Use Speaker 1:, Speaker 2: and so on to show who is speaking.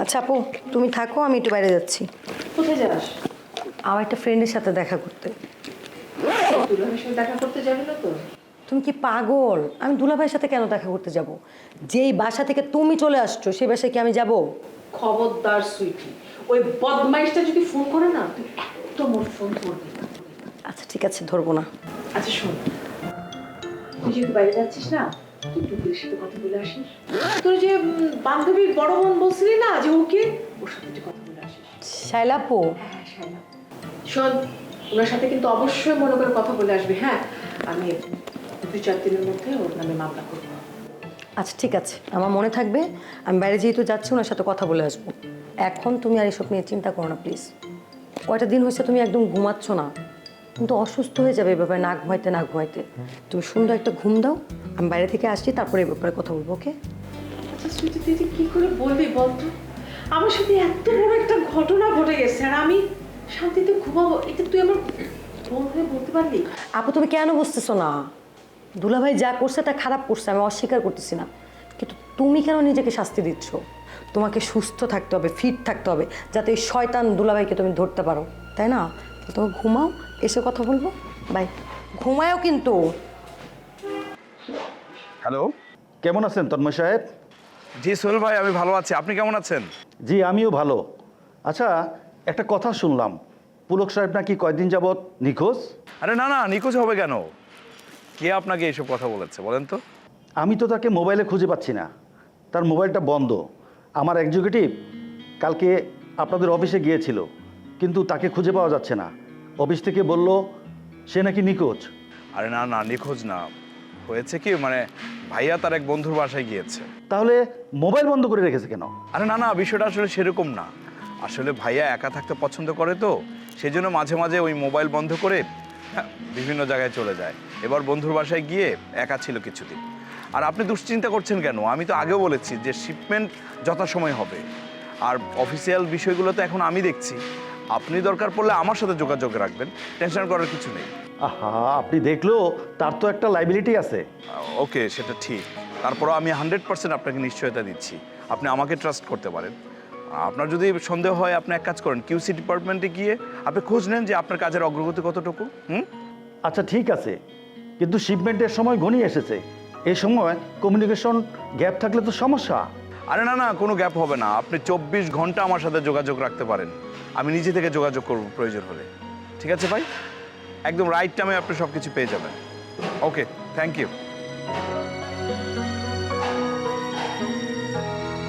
Speaker 1: আচ্ছা আপু, তুমি থাকো, আমি একটু বাইরে যাচ্ছি।
Speaker 2: কোথায় যাস?
Speaker 1: আমার একটা ফ্রেন্ডের সাথে দেখা করতে।
Speaker 2: দুলাভাইয়ের সাথে দেখা করতে যাবি না তো?
Speaker 1: তুমি কি পাগল? আমি দুলাভাইয়ের সাথে কেন দেখা করতে যাব? যেই বাসা থেকে তুমি চলে আসছো সেই বাসায় কি আমি যাব?
Speaker 2: খবরদার সুইটি, ওই বদমাইশটা যদি ফোন করে না, তুই একদম ওর ফোন ধরবি না।
Speaker 1: আচ্ছা ঠিক আছে, ধরবো না।
Speaker 2: আচ্ছা শোন, তুই যেহেতু বাইরে যাচ্ছিস না, তুই টুকুরের সাথে কথা বলে আসিস। তোর যে বান্ধবীর বড় বোন বলছিলি না যে ওকে, ওর সাথে একটু কথা বলে আসিস।
Speaker 1: শাইলা আপু,
Speaker 2: হ্যাঁ শাইলা, শোন, ওনার সাথে কিন্তু অবশ্যই মনে করে কথা বলে আসবি। হ্যাঁ, আমি 2-4 দিনের মধ্যে ওর নামে মামলা করবো।
Speaker 1: আচ্ছা ঠিক আছে, আমার মনে থাকবে। আমি বাইরে যেহেতু যাচ্ছি ওনার সাথে কথা বলে আসবো। এখন তুমি আর এসব নিয়ে চিন্তা করো না প্লিজ। কয়টা দিন হয়েছে তুমি একদম ঘুমাচ্ছ না, কিন্তু অসুস্থ হয়ে যাবে এই ব্যাপারে, না ঘুমাইতে না ঘুমাইতে। তুমি সুন্দর একটা ঘুম দাও, আমি বাইরে থেকে আসছি, তারপরে এই ব্যাপারে কথা বলবো, ওকে?
Speaker 2: আচ্ছা সুইটি, তুই যে কি করে বলবি বলতো? আমার সাথে এত বড় একটা ঘটনা ঘটে গেছে আর আমি শান্তিতে ঘুমাবো, এটা তুই আমার বোন হয়ে বলতে পারলি?
Speaker 1: আপু তুমি কেন বুঝতেছো না? দুলাভাই যা করছে তা খারাপ করছে, আমি অস্বীকার করতেছি না, কিন্তু তুমি কেন নিজেকে শাস্তি দিচ্ছ? তোমাকে সুস্থ থাকতে হবে, ফিট থাকতে হবে, যাতে এই শয়তান দুলাভাইকে তুমি ধরতে পারো, তাই না? তো তুমি ঘুমাও, এসে কথা বলবো। বাই। ঘুমায়ও কিন্তু।
Speaker 3: হ্যালো, কেমন আছেন তন্ময় সাহেব?
Speaker 4: জি সোহেল ভাই, আমি ভালো আছি। আপনি কেমন আছেন?
Speaker 3: জি আমিও ভালো। আচ্ছা, একটা কথা শুনলাম, পুলক সাহেব নাকি কয়দিন যাবৎ নিখোঁজ।
Speaker 4: আরে না না, নিখোঁজ হবে কেন? কে আপনাকে এইসব কথা বলেছে বলেন তো?
Speaker 3: আমি তো তাকে মোবাইলে খুঁজে পাচ্ছি না, তার মোবাইলটা বন্ধ। আমার এক্সিকিউটিভ কালকে আপনাদের অফিসে গিয়েছিল, কিন্তু তাকে খুঁজে পাওয়া যাচ্ছে না। অফিস থেকে বলল সে নাকি নিখোঁজ।
Speaker 4: আরে না না, নিখোঁজ না। হয়েছে কি, মানে ভাইয়া তার এক বন্ধুর বাসায় গিয়েছে।
Speaker 3: তাহলে মোবাইল বন্ধ করে রেখেছে কেন?
Speaker 4: আরে না না, বিষয়টা আসলে সেরকম না। আসলে ভাইয়া একা থাকতে পছন্দ করে, তো সেই জন্য মাঝে মাঝে ওই মোবাইল বন্ধ করে বিভিন্ন জায়গায় চলে যায়। এবার বন্ধুর বাসায় গিয়ে একা ছিল কিছুদিন। আর আপনি দুশ্চিন্তা করছেন কেন? আমি তো আগেও বলেছি যে শিপমেন্ট যথাসময় হবে। আর অফিসিয়াল বিষয়গুলো তো এখন আমি দেখছি। আপনি দরকার পড়লে আমার সাথে যোগাযোগ রাখবেন, টেনশন করার কিছু নেই।
Speaker 3: আহা, আপনি দেখলেও তার তো একটা লাইবিলিটি আছে।
Speaker 4: ওকে, সেটা ঠিক। তারপরও আমি 100% আপনাকে নিশ্চয়তা দিচ্ছি, আপনি আমাকে ট্রাস্ট করতে পারেন। আপনার যদি সন্দেহ হয়, আপনি এক কাজ করেন, কিউসি ডিপার্টমেন্টে গিয়ে আপনি খোঁজ নেন যে আপনার কাজের অগ্রগতি কতটুকু।
Speaker 3: আচ্ছা ঠিক আছে, কিন্তু শিপমেন্টের সময় ঘনিয়ে এসেছে, এই সময় কমিউনিকেশন গ্যাপ থাকলে তো সমস্যা।
Speaker 4: আরে না না, কোনো গ্যাপ হবে না। আপনি 24 ঘন্টা আমার সাথে যোগাযোগ রাখতে পারেন, আমি নিজে থেকে যোগাযোগ করব প্রয়োজন হলে। ঠিক আছে ভাই, একদম রাইট টাইমে আপনি সব কিছু পেয়ে যাবেন। ওকে, থ্যাংক ইউ।